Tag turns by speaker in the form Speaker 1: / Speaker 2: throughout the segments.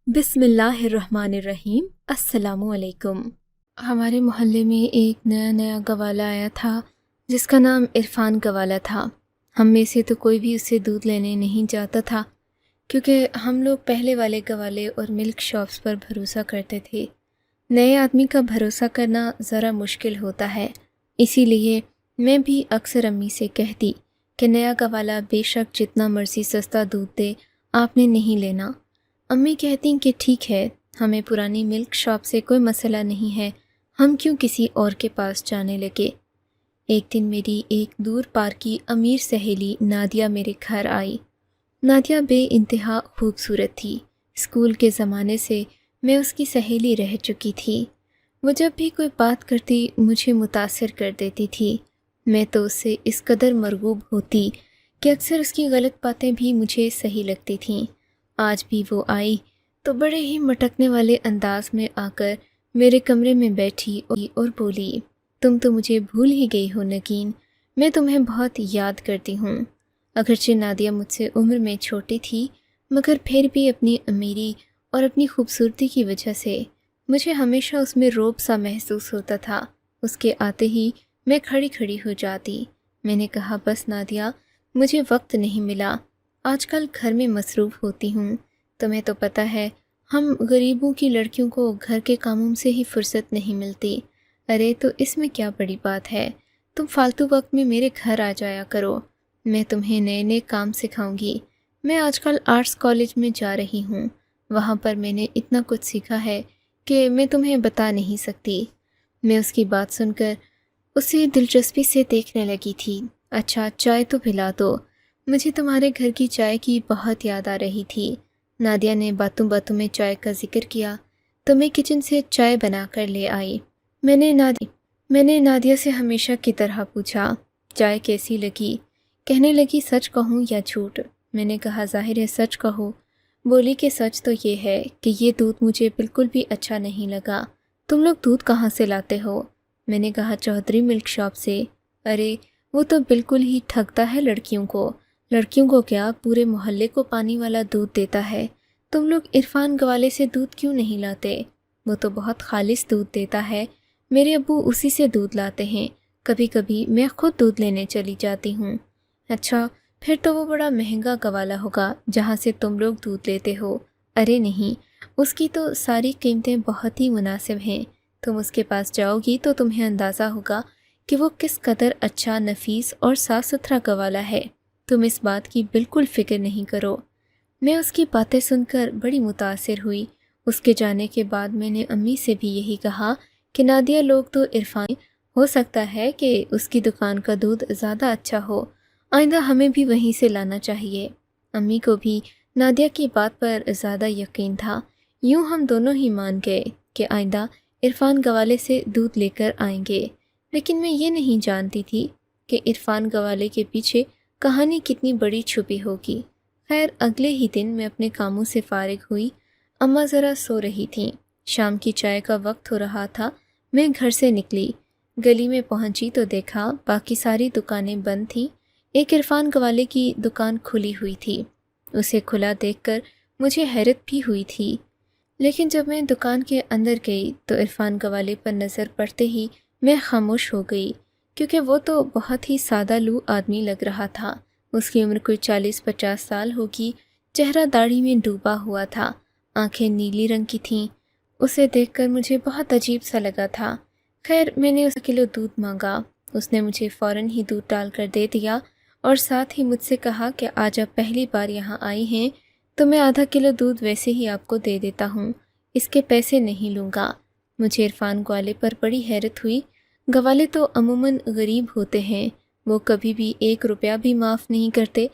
Speaker 1: بسم اللہ الرحمن الرحیم۔ السلام علیکم۔ ہمارے محلے میں ایک نیا گوالا آیا تھا جس کا نام عرفان گوالا تھا۔ ہم میں سے تو کوئی بھی اسے دودھ لینے نہیں جاتا تھا کیونکہ ہم لوگ پہلے والے گوالے اور ملک شاپس پر بھروسہ کرتے تھے۔ نئے آدمی کا بھروسہ کرنا ذرا مشکل ہوتا ہے، اسی لیے میں بھی اکثر امی سے کہتی کہ نیا گوالا بے شک جتنا مرضی سستا دودھ دے، آپ نے نہیں لینا۔ امی کہتی کہ ٹھیک ہے، ہمیں پرانی ملک شاپ سے کوئی مسئلہ نہیں ہے، ہم کیوں کسی اور کے پاس جانے لگے۔ ایک دن میری ایک دور پار کی امیر سہیلی نادیہ میرے گھر آئی۔ نادیہ بے انتہا خوبصورت تھی۔ اسکول کے زمانے سے میں اس کی سہیلی رہ چکی تھی۔ وہ جب بھی کوئی بات کرتی مجھے متاثر کر دیتی تھی۔ میں تو اس سے اس قدر مرغوب ہوتی کہ اکثر اس کی غلط باتیں بھی مجھے صحیح لگتی تھیں۔ آج بھی وہ آئی تو بڑے ہی مٹکنے والے انداز میں آ کر میرے کمرے میں بیٹھی اور بولی، تم تو مجھے بھول ہی گئی ہو نگین، میں تمہیں بہت یاد کرتی ہوں۔ اگرچہ نادیہ مجھ سے عمر میں چھوٹی تھی مگر پھر بھی اپنی امیری اور اپنی خوبصورتی کی وجہ سے مجھے ہمیشہ اس میں رعب سا محسوس ہوتا تھا۔ اس کے آتے ہی میں کھڑی ہو جاتی۔ میں نے کہا، بس نادیہ، مجھے وقت نہیں ملا، آج کل گھر میں مصروف ہوتی ہوں، تمہیں تو پتہ ہے ہم غریبوں کی لڑکیوں کو گھر کے کاموں سے ہی فرصت نہیں ملتی۔ ارے تو اس میں کیا بڑی بات ہے، تم فالتو وقت میں میرے گھر آ جایا کرو، میں تمہیں نئے کام سکھاؤں گی۔ میں آج کل آرٹس کالج میں جا رہی ہوں، وہاں پر میں نے اتنا کچھ سیکھا ہے کہ میں تمہیں بتا نہیں سکتی۔ میں اس کی بات سن کر اسے دلچسپی سے دیکھنے لگی تھی۔ اچھا چائے تو پلا دو، مجھے تمہارے گھر کی چائے کی بہت یاد آ رہی تھی۔ نادیہ نے باتوں میں چائے کا ذکر کیا تو میں کچن سے چائے بنا کر لے آئی۔ میں نے نادیہ سے ہمیشہ کی طرح پوچھا، چائے کیسی لگی؟ کہنے لگی، سچ کہوں یا جھوٹ؟ میں نے کہا، ظاہر ہے سچ کہو۔ بولی کہ سچ تو یہ ہے کہ یہ دودھ مجھے بالکل بھی اچھا نہیں لگا۔ تم لوگ دودھ کہاں سے لاتے ہو؟ میں نے کہا، چودھری ملک شاپ سے۔ ارے وہ تو بالکل ہی ٹھگتا ہے لڑکیوں کو کیا، پورے محلے کو پانی والا دودھ دیتا ہے۔ تم لوگ عرفان گوالے سے دودھ کیوں نہیں لاتے؟ وہ تو بہت خالص دودھ دیتا ہے، میرے ابو اسی سے دودھ لاتے ہیں، کبھی کبھی میں خود دودھ لینے چلی جاتی ہوں۔ اچھا پھر تو وہ بڑا مہنگا گوالا ہوگا جہاں سے تم لوگ دودھ لیتے ہو۔ ارے نہیں، اس کی تو ساری قیمتیں بہت ہی مناسب ہیں، تم اس کے پاس جاؤ گی تو تمہیں اندازہ ہوگا کہ وہ کس قدر اچھا، نفیس اور صاف ستھرا گوالا ہے۔ تم اس بات کی بالکل فکر نہیں کرو۔ میں اس کی باتیں سن کر بڑی متاثر ہوئی۔ اس کے جانے کے بعد میں نے امی سے بھی یہی کہا کہ نادیہ لوگ تو عرفان، ہو سکتا ہے کہ اس کی دکان کا دودھ زیادہ اچھا ہو، آئندہ ہمیں بھی وہیں سے لانا چاہیے۔ امی کو بھی نادیہ کی بات پر زیادہ یقین تھا۔ یوں ہم دونوں ہی مان گئے کہ آئندہ عرفان گوالے سے دودھ لے کر آئیں گے، لیکن میں یہ نہیں جانتی تھی کہ عرفان گوالے کے پیچھے کہانی کتنی بڑی چھپی ہوگی۔ خیر اگلے ہی دن میں اپنے کاموں سے فارغ ہوئی، اماں ذرا سو رہی تھیں، شام کی چائے کا وقت ہو رہا تھا۔ میں گھر سے نکلی، گلی میں پہنچی تو دیکھا باقی ساری دکانیں بند تھیں، ایک عرفان گوالے کی دکان کھلی ہوئی تھی۔ اسے کھلا دیکھ کر مجھے حیرت بھی ہوئی تھی، لیکن جب میں دکان کے اندر گئی تو عرفان گوالے پر نظر پڑتے ہی میں خاموش ہو گئی، کیونکہ وہ تو بہت ہی سادہ لو آدمی لگ رہا تھا۔ اس کی عمر کوئی 40-50 سال ہوگی، چہرہ داڑھی میں ڈوبا ہوا تھا، آنکھیں نیلی رنگ کی تھیں۔ اسے دیکھ کر مجھے بہت عجیب سا لگا تھا۔ خیر میں نے اس کلو دودھ مانگا، اس نے مجھے فوراً ہی دودھ ڈال کر دے دیا اور ساتھ ہی مجھ سے کہا کہ آج آپ پہلی بار یہاں آئی ہیں تو میں آدھا کلو دودھ ویسے ہی آپ کو دے دیتا ہوں، اس کے پیسے نہیں لوں گا۔ مجھے عرفان گوالے پر بڑی حیرت ہوئی۔ گوالے تو عموماً غریب ہوتے ہیں، وہ کبھی بھی 1 روپیہ بھی معاف نہیں کرتے،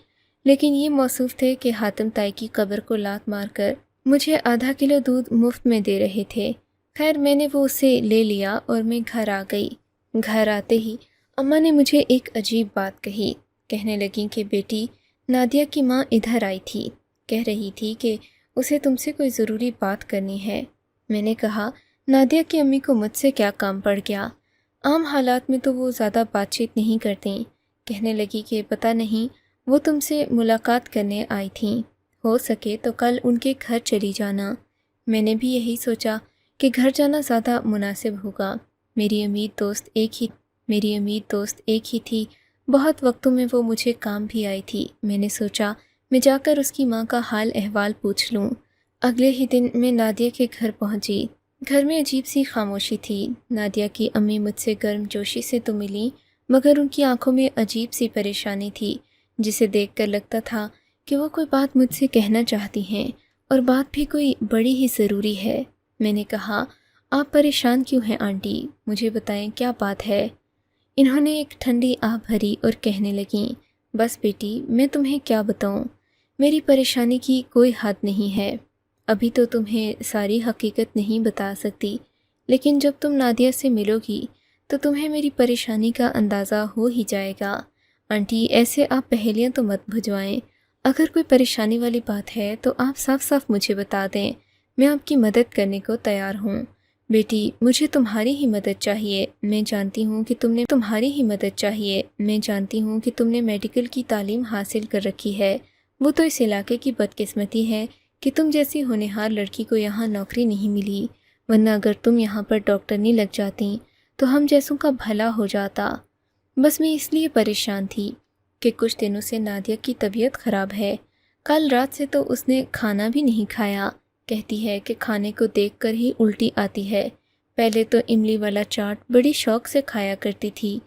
Speaker 1: لیکن یہ موصوف تھے کہ حاتم تائی کی قبر کو لات مار کر مجھے آدھا کلو دودھ مفت میں دے رہے تھے۔ خیر میں نے وہ اسے لے لیا اور میں گھر آ گئی۔ گھر آتے ہی اماں نے مجھے ایک عجیب بات کہی، کہنے لگیں کہ بیٹی، نادیہ کی ماں ادھر آئی تھی، کہہ رہی تھی کہ اسے تم سے کوئی ضروری بات کرنی ہے۔ میں نے کہا، نادیہ کی امی کو مجھ سے کیا کام پڑ گیا؟ عام حالات میں تو وہ زیادہ بات چیت نہیں کرتیں۔ کہنے لگی کہ پتہ نہیں، وہ تم سے ملاقات کرنے آئی تھیں، ہو سکے تو کل ان کے گھر چلی جانا۔ میں نے بھی یہی سوچا کہ گھر جانا زیادہ مناسب ہوگا۔ میری امید دوست ایک ہی تھی۔ بہت وقتوں میں وہ مجھے کام بھی آئی تھی۔ میں نے سوچا میں جا کر اس کی ماں کا حال احوال پوچھ لوں۔ اگلے ہی دن میں نادیہ کے گھر پہنچی۔ گھر میں عجیب سی خاموشی تھی۔ نادیہ کی امی مجھ سے گرم جوشی سے تو ملی، مگر ان کی آنکھوں میں عجیب سی پریشانی تھی، جسے دیکھ کر لگتا تھا کہ وہ کوئی بات مجھ سے کہنا چاہتی ہیں، اور بات بھی کوئی بڑی ہی ضروری ہے۔ میں نے کہا، آپ پریشان کیوں ہیں آنٹی؟ مجھے بتائیں کیا بات ہے؟ انہوں نے ایک ٹھنڈی آہ بھری اور کہنے لگیں، بس بیٹی میں تمہیں کیا بتاؤں، میری پریشانی کی کوئی حد نہیں ہے۔ ابھی تو تمہیں ساری حقیقت نہیں بتا سکتی، لیکن جب تم نادیہ سے ملو گی تو تمہیں میری پریشانی کا اندازہ ہو ہی جائے گا۔ آنٹی ایسے آپ پہیلیاں تو مت بھجوائیں، اگر کوئی پریشانی والی بات ہے تو آپ صاف صاف مجھے بتا دیں، میں آپ کی مدد کرنے کو تیار ہوں۔ بیٹی مجھے تمہاری ہی مدد چاہیے، میں جانتی ہوں کہ تم نے میڈیکل کی تعلیم حاصل کر رکھی ہے، وہ تو اس علاقے کی بدقسمتی ہے کہ تم جیسی ہونہار لڑکی کو یہاں نوکری نہیں ملی، ورنہ اگر تم یہاں پر ڈاکٹرنی لگ جاتی تو ہم جیسوں کا بھلا ہو جاتا۔ بس میں اس لیے پریشان تھی کہ کچھ دنوں سے نادیہ کی طبیعت خراب ہے۔ کل رات سے تو اس نے کھانا بھی نہیں کھایا، کہتی ہے کہ کھانے کو دیکھ کر ہی الٹی آتی ہے۔ پہلے تو املی والا چاٹ بڑی شوق سے کھایا کرتی تھی،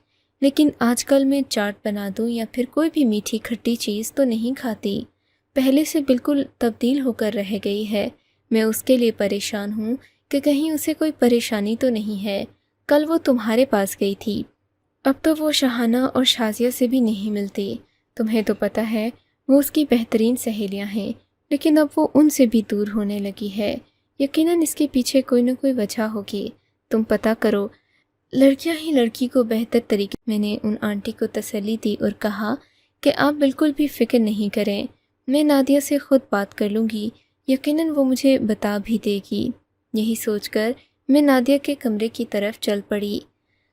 Speaker 1: لیکن آج کل میں چاٹ بنا دوں یا پھر کوئی بھی میٹھی کھٹی چیز تو نہیں کھاتی، پہلے سے بالکل تبدیل ہو کر رہ گئی ہے۔ میں اس کے لیے پریشان ہوں کہ کہیں اسے کوئی پریشانی تو نہیں ہے۔ کل وہ تمہارے پاس گئی تھی، اب تو وہ شاہانہ اور شازیہ سے بھی نہیں ملتی۔ تمہیں تو پتہ ہے وہ اس کی بہترین سہیلیاں ہیں، لیکن اب وہ ان سے بھی دور ہونے لگی ہے۔ یقیناً اس کے پیچھے کوئی نہ کوئی وجہ ہوگی، تم پتہ کرو، لڑکیاں ہی لڑکی کو بہتر طریقے۔ میں نے ان آنٹی کو تسلی دی اور کہا کہ آپ بالکل بھی فکر نہیں کریں، میں نادیہ سے خود بات کر لوں گی، یقیناً وہ مجھے بتا بھی دے گی۔ یہی سوچ کر میں نادیہ کے کمرے کی طرف چل پڑی۔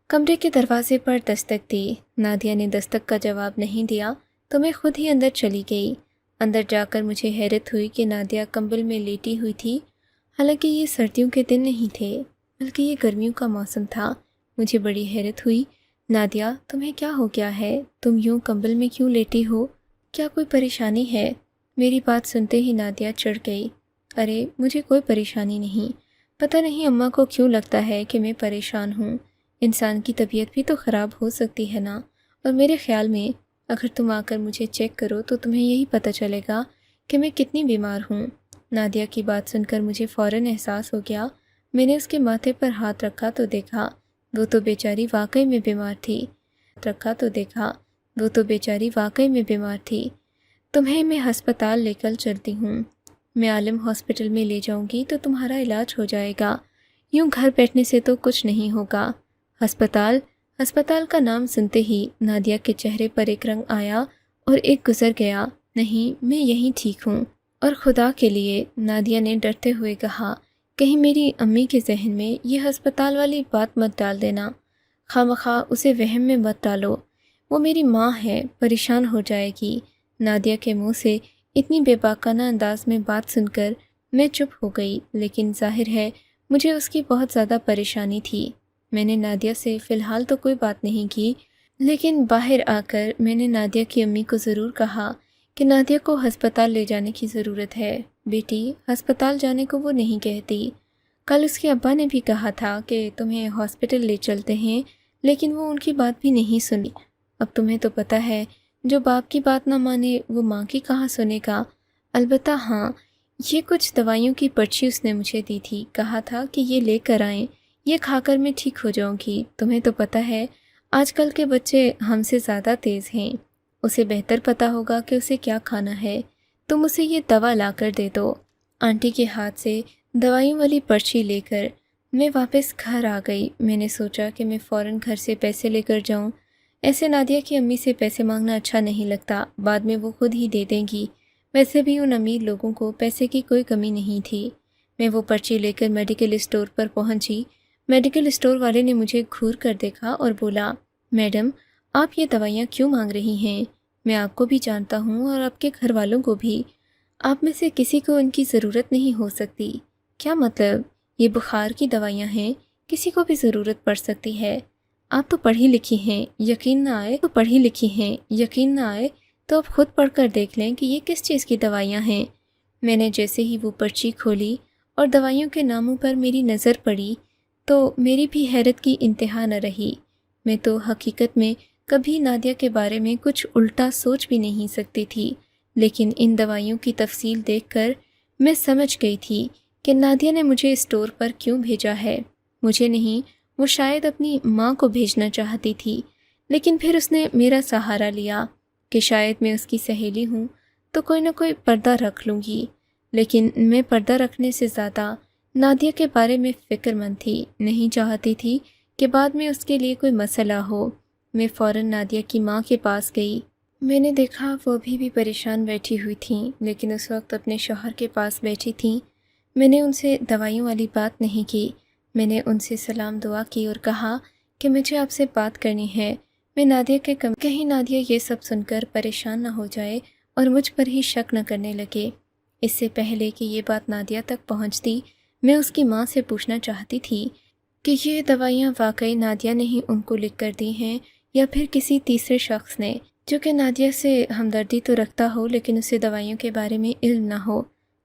Speaker 1: کمرے کے دروازے پر دستک دی۔ نادیہ نے دستک کا جواب نہیں دیا تو میں خود ہی اندر چلی گئی۔ اندر جا کر مجھے حیرت ہوئی کہ نادیہ کمبل میں لیٹی ہوئی تھی، حالانکہ یہ سردیوں کے دن نہیں تھے بلکہ یہ گرمیوں کا موسم تھا۔ مجھے بڑی حیرت ہوئی، نادیہ تمہیں کیا ہو گیا ہے؟ تم یوں کمبل میں کیوں لیٹی ہو؟ کیا کوئی پریشانی ہے؟ میری بات سنتے ہی نادیہ چڑھ گئی، ارے مجھے کوئی پریشانی نہیں، پتہ نہیں اماں کو کیوں لگتا ہے کہ میں پریشان ہوں، انسان کی طبیعت بھی تو خراب ہو سکتی ہے نا، اور میرے خیال میں اگر تم آ کر مجھے چیک کرو تو تمہیں یہی پتہ چلے گا کہ میں کتنی بیمار ہوں۔ نادیہ کی بات سن کر مجھے فوراً احساس ہو گیا۔ میں نے اس کے ماتھے پر ہاتھ رکھا تو دیکھا وہ تو بیچاری واقعی میں بیمار تھی۔ تمہیں میں ہسپتال لے کر چلتی ہوں، میں عالم ہاسپٹل میں لے جاؤں گی تو تمہارا علاج ہو جائے گا، یوں گھر بیٹھنے سے تو کچھ نہیں ہوگا۔ ہسپتال کا نام سنتے ہی نادیہ کے چہرے پر ایک رنگ آیا اور ایک گزر گیا۔ نہیں، میں یہیں ٹھیک ہوں، اور خدا کے لیے، نادیہ نے ڈرتے ہوئے کہا، کہیں میری امی کے ذہن میں یہ ہسپتال والی بات مت ڈال دینا، خواہ اسے وہم میں مت ڈالو، وہ میری ماں ہے، پریشان ہو جائے گی۔ نادیہ کے منہ سے اتنی بے باکانہ انداز میں بات سن کر میں چپ ہو گئی، لیکن ظاہر ہے مجھے اس کی بہت زیادہ پریشانی تھی۔ میں نے نادیہ سے فی الحال تو کوئی بات نہیں کی، لیکن باہر آ کر میں نے نادیہ کی امی کو ضرور کہا کہ نادیہ کو ہسپتال لے جانے کی ضرورت ہے۔ بیٹی ہسپتال جانے کو وہ نہیں کہتی، کل اس کے ابا نے بھی کہا تھا کہ تمہیں ہاسپٹل لے چلتے ہیں، لیکن وہ ان کی بات بھی نہیں سنی۔ اب تمہیں تو پتہ ہے جو باپ کی بات نہ مانے وہ ماں کی کہاں سنے گا۔ البتہ ہاں، یہ کچھ دوائیوں کی پرچی اس نے مجھے دی تھی، کہا تھا کہ یہ لے کر آئیں، یہ کھا کر میں ٹھیک ہو جاؤں گی۔ تمہیں تو پتہ ہے آج کل کے بچے ہم سے زیادہ تیز ہیں، اسے بہتر پتہ ہوگا کہ اسے کیا کھانا ہے، تم اسے یہ دوا لا کر دے دو۔ آنٹی کے ہاتھ سے دوائیوں والی پرچی لے کر میں واپس گھر آ گئی۔ میں نے سوچا کہ میں فوراً گھر سے پیسے لے کر جاؤں، ایسے نادیہ کی امی سے پیسے مانگنا اچھا نہیں لگتا، بعد میں وہ خود ہی دے دیں گی، ویسے بھی ان امیر لوگوں کو پیسے کی کوئی کمی نہیں تھی۔ میں وہ پرچی لے کر میڈیکل اسٹور پر پہنچی۔ میڈیکل اسٹور والے نے مجھے گھور کر دیکھا اور بولا، میڈم آپ یہ دوائیاں کیوں مانگ رہی ہیں؟ میں آپ کو بھی جانتا ہوں اور آپ کے گھر والوں کو بھی، آپ میں سے کسی کو ان کی ضرورت نہیں ہو سکتی، کیا مطلب؟ یہ بخار کی دوائیاں ہیں، کسی کو بھی ضرورت پڑ سکتی ہے۔ آپ تو پڑھی لکھی ہیں، یقین نہ آئے تو اب خود پڑھ کر دیکھ لیں کہ یہ کس چیز کی دوائیاں ہیں۔ میں نے جیسے ہی وہ پرچی کھولی اور دوائیوں کے ناموں پر میری نظر پڑی تو میری بھی حیرت کی انتہا نہ رہی۔ میں تو حقیقت میں کبھی نادیہ کے بارے میں کچھ الٹا سوچ بھی نہیں سکتی تھی، لیکن ان دوائیوں کی تفصیل دیکھ کر میں سمجھ گئی تھی کہ نادیہ نے مجھے اسٹور پر کیوں بھیجا ہے۔ مجھے نہیں، وہ شاید اپنی ماں کو بھیجنا چاہتی تھی، لیکن پھر اس نے میرا سہارا لیا کہ شاید میں اس کی سہیلی ہوں تو کوئی نہ کوئی پردہ رکھ لوں گی۔ لیکن میں پردہ رکھنے سے زیادہ نادیہ کے بارے میں فکر مند تھی، نہیں چاہتی تھی کہ بعد میں اس کے لیے کوئی مسئلہ ہو۔ میں فوراً نادیہ کی ماں کے پاس گئی۔ میں نے دیکھا وہ بھی پریشان بیٹھی ہوئی تھیں، لیکن اس وقت اپنے شوہر کے پاس بیٹھی تھیں۔ میں نے ان سے دوائیوں والی بات نہیں کی، میں نے ان سے سلام دعا کی اور کہا کہ مجھے آپ سے بات کرنی ہے۔ میں نادیہ کے کہیں نادیہ یہ سب سن کر پریشان نہ ہو جائے اور مجھ پر ہی شک نہ کرنے لگے۔ اس سے پہلے کہ یہ بات نادیہ تک پہنچتی، میں اس کی ماں سے پوچھنا چاہتی تھی کہ یہ دوائیاں واقعی نادیہ نے ہی ان کو لکھ کر دی ہیں یا پھر کسی تیسرے شخص نے، جو کہ نادیہ سے ہمدردی تو رکھتا ہو لیکن اسے دوائیوں کے بارے میں علم نہ ہو۔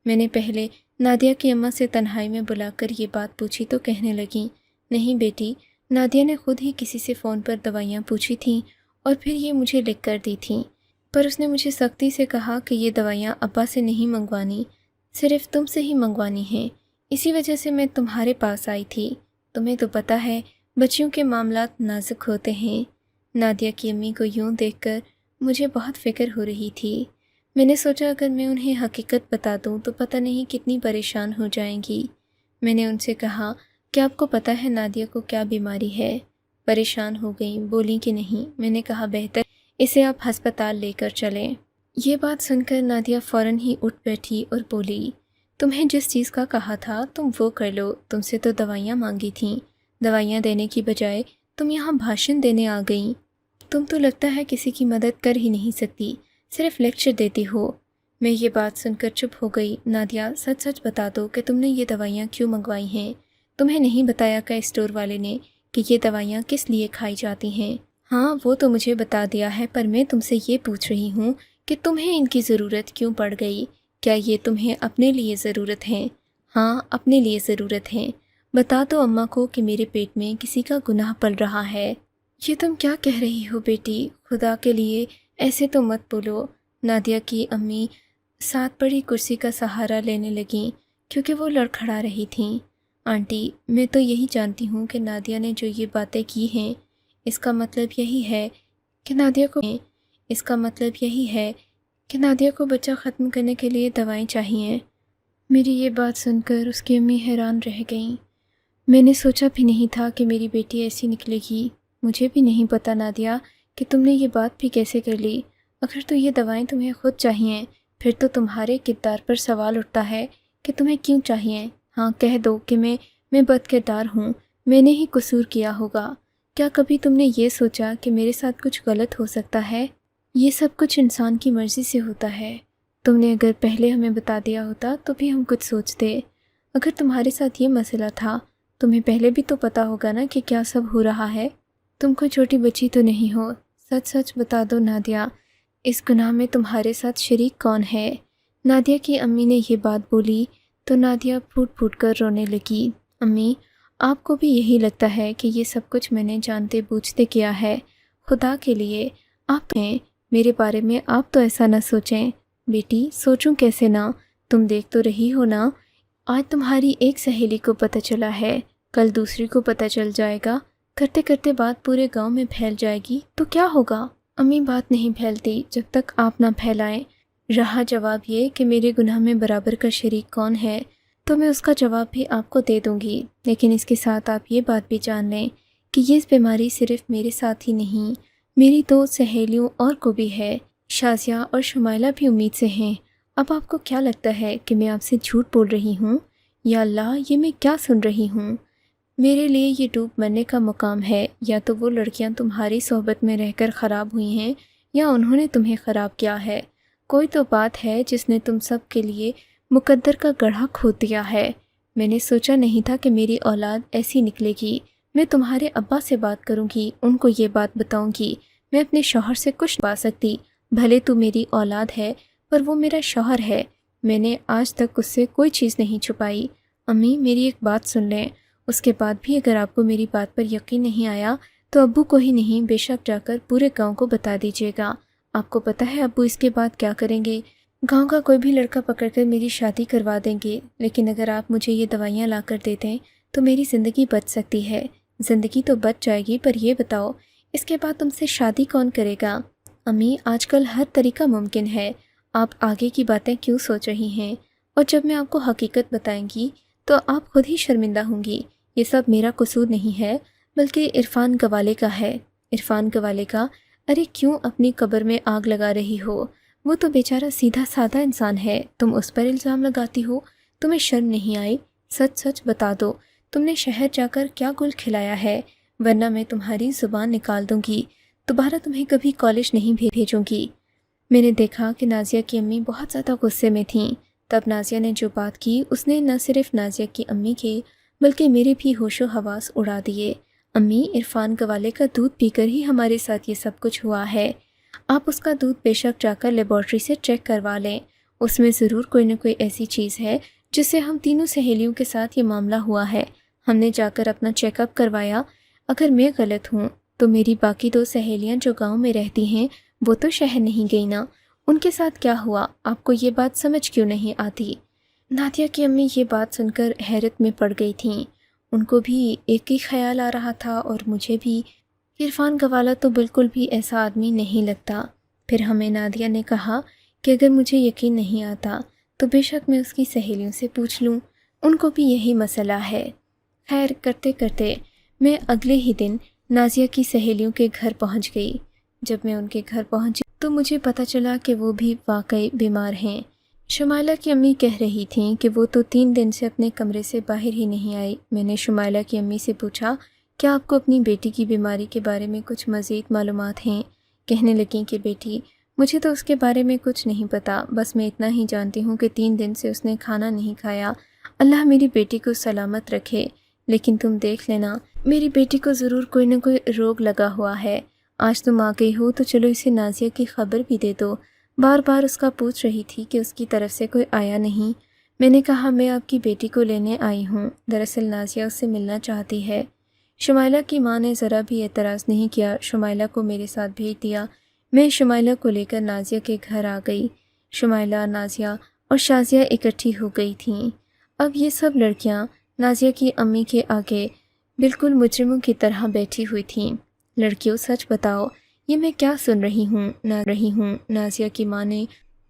Speaker 1: میں نے پہلے نادیہ کی اماں سے تنہائی میں بلا کر یہ بات پوچھی تو کہنے لگیں، نہیں بیٹی، نادیہ نے خود ہی کسی سے فون پر دوائیاں پوچھی تھیں اور پھر یہ مجھے لکھ کر دی تھیں، پر اس نے مجھے سختی سے کہا کہ یہ دوائیاں ابا سے نہیں منگوانی، صرف تم سے ہی منگوانی ہیں، اسی وجہ سے میں تمہارے پاس آئی تھی۔ تمہیں تو پتہ ہے بچیوں کے معاملات نازک ہوتے ہیں۔ نادیہ کی امی کو یوں دیکھ کر مجھے بہت فکر ہو رہی تھی۔ میں نے سوچا اگر میں انہیں حقیقت بتا دوں تو پتہ نہیں کتنی پریشان ہو جائیں گی۔ میں نے ان سے کہا کہ آپ کو پتہ ہے نادیہ کو کیا بیماری ہے؟ پریشان ہو گئیں، بولیں کہ نہیں۔ میں نے کہا بہتر اسے آپ ہسپتال لے کر چلیں۔ یہ بات سن کر نادیہ فوراً ہی اٹھ بیٹھی اور بولی، تمہیں جس چیز کا کہا تھا تم وہ کر لو، تم سے تو دوائیاں مانگی تھیں، دوائیاں دینے کی بجائے تم یہاں بھاشن دینے آ گئیں۔ تم تو لگتا ہے کسی کی مدد کر ہی نہیں سکتی، صرف لیکچر دیتی ہو۔ میں یہ بات سن کر چپ ہو گئی۔ نادیہ سچ سچ بتا دو کہ تم نے یہ دوائیاں کیوں منگوائی ہیں؟ تمہیں نہیں بتایا کہ اسٹور والے نے کہ یہ دوائیاں کس لیے کھائی جاتی ہیں؟ ہاں وہ تو مجھے بتا دیا ہے، پر میں تم سے یہ پوچھ رہی ہوں کہ تمہیں ان کی ضرورت کیوں پڑ گئی؟ کیا یہ تمہیں اپنے لیے ضرورت ہیں؟ ہاں اپنے لیے ضرورت ہیں۔ بتا دو اماں کو کہ میرے پیٹ میں کسی کا گناہ پل رہا ہے۔ یہ تم کیا کہہ رہی ہو بیٹی؟ خدا کے لیے ایسے تو مت بولو۔ نادیہ کی امی ساتھ پڑی کرسی کا سہارا لینے لگیں کیونکہ وہ لڑکھڑا رہی تھیں۔ آنٹی میں تو یہی جانتی ہوں کہ نادیہ نے جو یہ باتیں کی ہیں اس کا مطلب یہی ہے کہ نادیہ کو بچہ ختم کرنے کے لیے دوائیں چاہیے۔ میری یہ بات سن کر اس کی امی حیران رہ گئیں۔ میں نے سوچا بھی نہیں تھا کہ میری بیٹی ایسی نکلے گی۔ مجھے بھی نہیں پتا نادیہ کہ تم نے یہ بات بھی کیسے کر لی۔ اگر تو یہ دوائیں تمہیں خود چاہیے پھر تو تمہارے کردار پر سوال اٹھتا ہے کہ تمہیں کیوں چاہیے۔ ہاں کہہ دو کہ میں بد کردار ہوں، میں نے ہی قصور کیا ہوگا۔ کیا کبھی تم نے یہ سوچا کہ میرے ساتھ کچھ غلط ہو سکتا ہے؟ یہ سب کچھ انسان کی مرضی سے ہوتا ہے۔ تم نے اگر پہلے ہمیں بتا دیا ہوتا تو بھی ہم کچھ سوچتے۔ اگر تمہارے ساتھ یہ مسئلہ تھا تمہیں پہلے بھی تو پتا ہوگا نا کہ کیا سب ہو رہا ہے۔ تم کوئی چھوٹی بچی تو نہیں ہو، سچ سچ بتا دو نادیہ، اس گناہ میں تمہارے ساتھ شریک کون ہے؟ نادیہ کی امی نے یہ بات بولی تو نادیہ پھوٹ پھوٹ کر رونے لگی۔ امی آپ کو بھی یہی لگتا ہے کہ یہ سب کچھ میں نے جانتے بوجھتے کیا ہے؟ خدا کے لیے آپ ہیں میرے بارے میں، آپ تو ایسا نہ سوچیں۔ بیٹی سوچوں کیسے نہ، تم دیکھ تو رہی ہو نا، آج تمہاری ایک سہیلی کو پتہ چلا ہے، کل دوسری کو پتہ چل جائے گا، کرتے کرتے بات پورے گاؤں میں پھیل جائے گی تو کیا ہوگا؟ امی بات نہیں پھیلتی جب تک آپ نہ پھیلائیں۔ رہا جواب یہ کہ میرے گناہ میں برابر کا شریک کون ہے تو میں اس کا جواب بھی آپ کو دے دوں گی، لیکن اس کے ساتھ آپ یہ بات بھی جان لیں کہ یہ بیماری صرف میرے ساتھ ہی نہیں، میری 2 سہیلیوں اور کو بھی ہے، شازیہ اور شمائلہ بھی امید سے ہیں۔ اب آپ کو کیا لگتا ہے کہ میں آپ سے جھوٹ بول رہی ہوں؟ یا اللہ یہ میں کیا سن رہی ہوں؟ میرے لیے یہ ڈوب مرنے کا مقام ہے، یا تو وہ لڑکیاں تمہاری صحبت میں رہ کر خراب ہوئی ہیں یا انہوں نے تمہیں خراب کیا ہے۔ کوئی تو بات ہے جس نے تم سب کے لیے مقدر کا گڑھا کھود دیا ہے۔ میں نے سوچا نہیں تھا کہ میری اولاد ایسی نکلے گی۔ میں تمہارے ابا سے بات کروں گی، ان کو یہ بات بتاؤں گی۔ میں اپنے شوہر سے کچھ پا سکتی، بھلے تو میری اولاد ہے پر وہ میرا شوہر ہے۔ میں نے آج تک اس سے کوئی چیز نہیں چھپائی۔ امی میری ایک بات سن لیں، اس کے بعد بھی اگر آپ کو میری بات پر یقین نہیں آیا تو ابو کو ہی نہیں بے شک جا کر پورے گاؤں کو بتا دیجیے گا۔ آپ کو پتہ ہے ابو اس کے بعد کیا کریں گے؟ گاؤں کا کوئی بھی لڑکا پکڑ کر میری شادی کروا دیں گے، لیکن اگر آپ مجھے یہ دوائیاں لا کر دے دیں تو میری زندگی بچ سکتی ہے۔ زندگی تو بچ جائے گی، پر یہ بتاؤ اس کے بعد تم سے شادی کون کرے گا؟ امی آج کل ہر طریقہ ممکن ہے، آپ آگے کی باتیں کیوں سوچ رہی ہیں؟ اور جب میں آپ کو حقیقت بتائیں گی تو آپ خود ہی شرمندہ ہوں گی۔ یہ سب میرا قصور نہیں ہے بلکہ عرفان گوالے کا ہے۔ عرفان گوالے کا؟ ارے کیوں اپنی قبر میں آگ لگا رہی ہو؟ وہ تو بیچارہ سیدھا سادہ انسان ہے، تم اس پر الزام لگاتی ہو؟ تمہیں شرم نہیں آئی؟ سچ سچ بتا دو، تم نے شہر جا کر کیا گل کھلایا ہے؟ ورنہ میں تمہاری زبان نکال دوں گی، دوبارہ تمہیں کبھی کالج نہیں بھیجوں گی۔ میں نے دیکھا کہ نازیہ کی امی بہت زیادہ غصے میں تھیں۔ تب نازیہ نے جو بات کی اس نے نہ صرف نازیہ کی امی کے بلکہ میرے بھی ہوش و حواس اڑا دیے۔ امی عرفان گوالے کا دودھ پی کر ہی ہمارے ساتھ یہ سب کچھ ہوا ہے۔ آپ اس کا دودھ بے شک جا کر لیبارٹری سے چیک کروا لیں، اس میں ضرور کوئی نہ کوئی ایسی چیز ہے جس سے ہم تینوں سہیلیوں کے ساتھ یہ معاملہ ہوا ہے۔ ہم نے جا کر اپنا چیک اپ کروایا، اگر میں غلط ہوں تو میری باقی 2 سہیلیاں جو گاؤں میں رہتی ہیں وہ تو شہر نہیں گئی نا، ان کے ساتھ کیا ہوا؟ آپ کو یہ بات سمجھ کیوں نہیں آتی؟ نادیہ کی امی یہ بات سن کر حیرت میں پڑ گئی تھیں۔ ان کو بھی ایک ہی خیال آ رہا تھا اور مجھے بھی، عرفان گوالہ تو بالکل بھی ایسا آدمی نہیں لگتا۔ پھر ہمیں نادیہ نے کہا کہ اگر مجھے یقین نہیں آتا تو بے شک میں اس کی سہیلیوں سے پوچھ لوں، ان کو بھی یہی مسئلہ ہے۔ خیر کرتے کرتے میں اگلے ہی دن نازیہ کی سہیلیوں کے گھر پہنچ گئی۔ جب میں ان کے گھر پہنچی تو مجھے پتہ چلا کہ وہ بھی واقعی بیمار ہیں۔ شمائلہ کی امی کہہ رہی تھیں کہ وہ تو 3 دن سے اپنے کمرے سے باہر ہی نہیں آئی۔ میں نے شمائلہ کی امی سے پوچھا، کیا آپ کو اپنی بیٹی کی بیماری کے بارے میں کچھ مزید معلومات ہیں؟ کہنے لگیں کہ بیٹی مجھے تو اس کے بارے میں کچھ نہیں پتہ، بس میں اتنا ہی جانتی ہوں کہ 3 دن سے اس نے کھانا نہیں کھایا۔ اللہ میری بیٹی کو سلامت رکھے، لیکن تم دیکھ لینا میری بیٹی کو ضرور کوئی نہ کوئی روگ لگا ہوا ہے۔ آج تم آ گئی ہو تو چلو اسے نازیہ کی خبر بھی دے دو۔ بار بار اس کا پوچھ رہی تھی کہ اس کی طرف سے کوئی آیا نہیں۔ میں نے کہا میں آپ کی بیٹی کو لینے آئی ہوں، دراصل نازیہ اس سے ملنا چاہتی ہے۔ شمائلہ کی ماں نے ذرا بھی اعتراض نہیں کیا، شمائلہ کو میرے ساتھ بھیج دیا۔ میں شمائلہ کو لے کر نازیہ کے گھر آ گئی۔ شمائلہ، نازیہ اور شازیہ اکٹھی ہو گئی تھیں۔ اب یہ سب لڑکیاں نازیہ کی امی کے آگے بالکل مجرموں کی طرح بیٹھی ہوئی تھیں۔ لڑکیوں سچ بتاؤ یہ میں کیا سن رہی ہوں؟ نازیہ کی ماں نے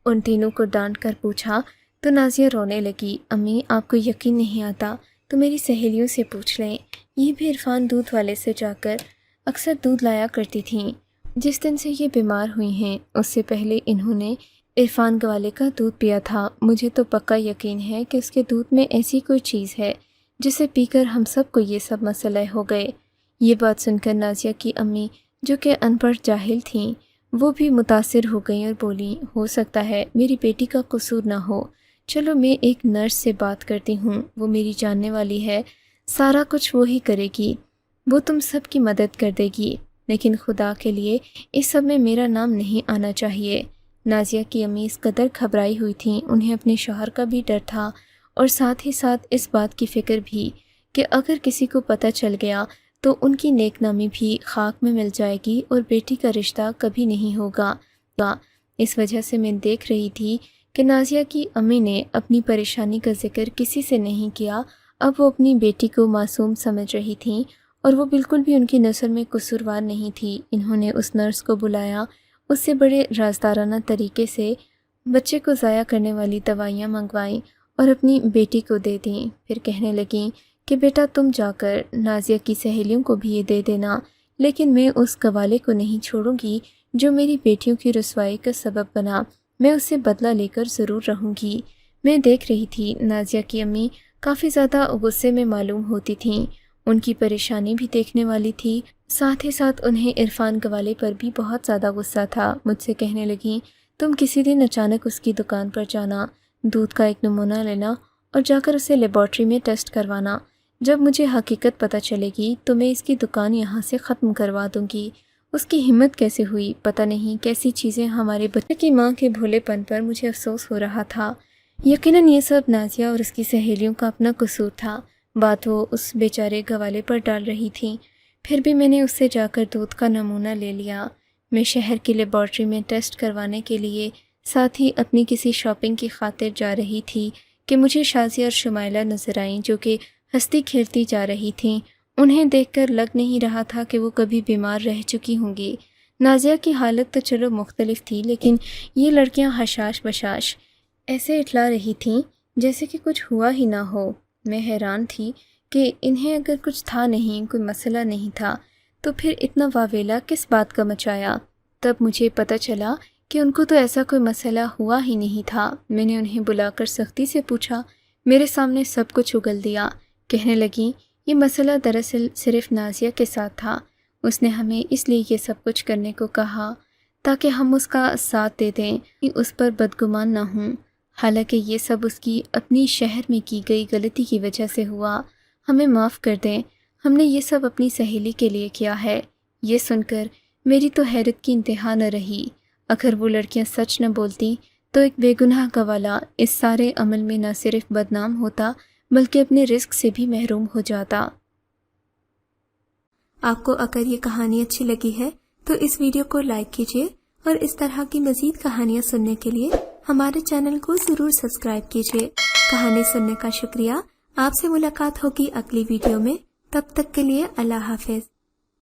Speaker 1: ان تینوں کو ڈانٹ کر پوچھا تو نازیہ رونے لگی۔ امی آپ کو یقین نہیں آتا تو میری سہیلیوں سے پوچھ لیں، یہ بھی عرفان دودھ والے سے جا کر اکثر دودھ لایا کرتی تھیں۔ جس دن سے یہ بیمار ہوئی ہیں اس سے پہلے انہوں نے عرفان گوالے کا دودھ پیا تھا۔ مجھے تو پکا یقین ہے کہ اس کے دودھ میں ایسی کوئی چیز ہے جسے پی کر ہم سب کو یہ سب مسئلہ ہو گئے۔ یہ بات سن کر نازیہ کی امی جو کہ ان پڑھ جاہل تھیں وہ بھی متاثر ہو گئیں اور بولیں، ہو سکتا ہے میری بیٹی کا قصور نہ ہو، چلو میں ایک نرس سے بات کرتی ہوں، وہ میری جاننے والی ہے، سارا کچھ وہی کرے گی، وہ تم سب کی مدد کر دے گی، لیکن خدا کے لیے اس سب میں میرا نام نہیں آنا چاہیے۔ نازیہ کی امی اس قدر گھبرائی ہوئی تھیں، انہیں اپنے شوہر کا بھی ڈر تھا اور ساتھ ہی ساتھ اس بات کی فکر بھی کہ اگر کسی کو پتہ چل گیا تو ان کی نیک نامی بھی خاک میں مل جائے گی اور بیٹی کا رشتہ کبھی نہیں ہوگا۔ اس وجہ سے میں دیکھ رہی تھی کہ نازیہ کی امی نے اپنی پریشانی کا ذکر کسی سے نہیں کیا۔ اب وہ اپنی بیٹی کو معصوم سمجھ رہی تھیں اور وہ بالکل بھی ان کی نظر میں قصوروار نہیں تھی۔ انہوں نے اس نرس کو بلایا، اس سے بڑے رازدارانہ طریقے سے بچے کو ضائع کرنے والی دوائیاں منگوائیں اور اپنی بیٹی کو دے دیں۔ پھر کہنے لگیں کہ بیٹا تم جا کر نازیہ کی سہیلیوں کو بھی یہ دے دینا، لیکن میں اس گوالے کو نہیں چھوڑوں گی جو میری بیٹیوں کی رسوائی کا سبب بنا، میں اس سے بدلہ لے کر ضرور رہوں گی۔ میں دیکھ رہی تھی نازیہ کی امی کافی زیادہ غصے میں معلوم ہوتی تھیں، ان کی پریشانی بھی دیکھنے والی تھی، ساتھ ہی ساتھ انہیں عرفان گوالے پر بھی بہت زیادہ غصہ تھا۔ مجھ سے کہنے لگیں تم کسی دن اچانک اس کی دکان پر جانا، دودھ کا ایک نمونہ لینا اور جا کر اسے لیبارٹری میں ٹیسٹ کروانا۔ جب مجھے حقیقت پتہ چلے گی تو میں اس کی دکان یہاں سے ختم کروا دوں گی۔ اس کی ہمت کیسے ہوئی، پتہ نہیں کیسی چیزیں ہمارے بچے کی ماں کے بھولے پن پر مجھے افسوس ہو رہا تھا۔ یقیناً یہ سب نازیہ اور اس کی سہیلیوں کا اپنا قصور تھا۔ بات وہ اس بیچارے گوالے پر ڈال رہی تھیں۔ پھر بھی میں نے اس سے جا کر دودھ کا نمونہ لے لیا۔ میں شہر کی لیبارٹری میں ٹیسٹ کروانے کے لیے ساتھ ہی اپنی کسی شاپنگ کی خاطر جا رہی تھی کہ مجھے شازیہ اور شمائلہ نظر آئیں جو کہ ہنستی کھیلتی جا رہی تھیں۔ انہیں دیکھ کر لگ نہیں رہا تھا کہ وہ کبھی بیمار رہ چکی ہوں گی۔ نازیہ کی حالت تو چلو مختلف تھی، لیکن یہ لڑکیاں حشاش بشاش ایسے اٹھلا رہی تھیں جیسے کہ کچھ ہوا ہی نہ ہو۔ میں حیران تھی کہ انہیں اگر کچھ تھا نہیں، کوئی مسئلہ نہیں تھا، تو پھر اتنا واویلا کس بات کا مچایا۔ تب مجھے پتہ چلا کہ ان کو تو ایسا کوئی مسئلہ ہوا ہی نہیں تھا۔ میں نے انہیں بلا کر سختی سے پوچھا، میرے سامنے سب کچھ اگل دیا۔ کہنے لگیں یہ مسئلہ دراصل صرف نازیہ کے ساتھ تھا۔ اس نے ہمیں اس لیے یہ سب کچھ کرنے کو کہا تاکہ ہم اس کا ساتھ دے دیں، اس پر بدگمان نہ ہوں۔ حالانکہ یہ سب اس کی اپنی شہر میں کی گئی غلطی کی وجہ سے ہوا۔ ہمیں معاف کر دیں، ہم نے یہ سب اپنی سہیلی کے لیے کیا ہے۔ یہ سن کر میری تو حیرت کی انتہا نہ رہی۔ اگر وہ لڑکیاں سچ نہ بولتی تو ایک بے گناہ گوالا اس سارے عمل میں نہ صرف بدنام ہوتا بلکہ اپنے رزق سے بھی محروم ہو جاتا۔ آپ کو اگر یہ کہانی اچھی لگی ہے تو اس ویڈیو کو لائک کیجیے اور اس طرح کی مزید کہانیاں سننے کے لیے ہمارے چینل کو ضرور سبسکرائب کیجیے۔ کہانی سننے کا شکریہ۔ آپ سے ملاقات ہوگی اگلی ویڈیو میں، تب تک کے لیے اللہ حافظ۔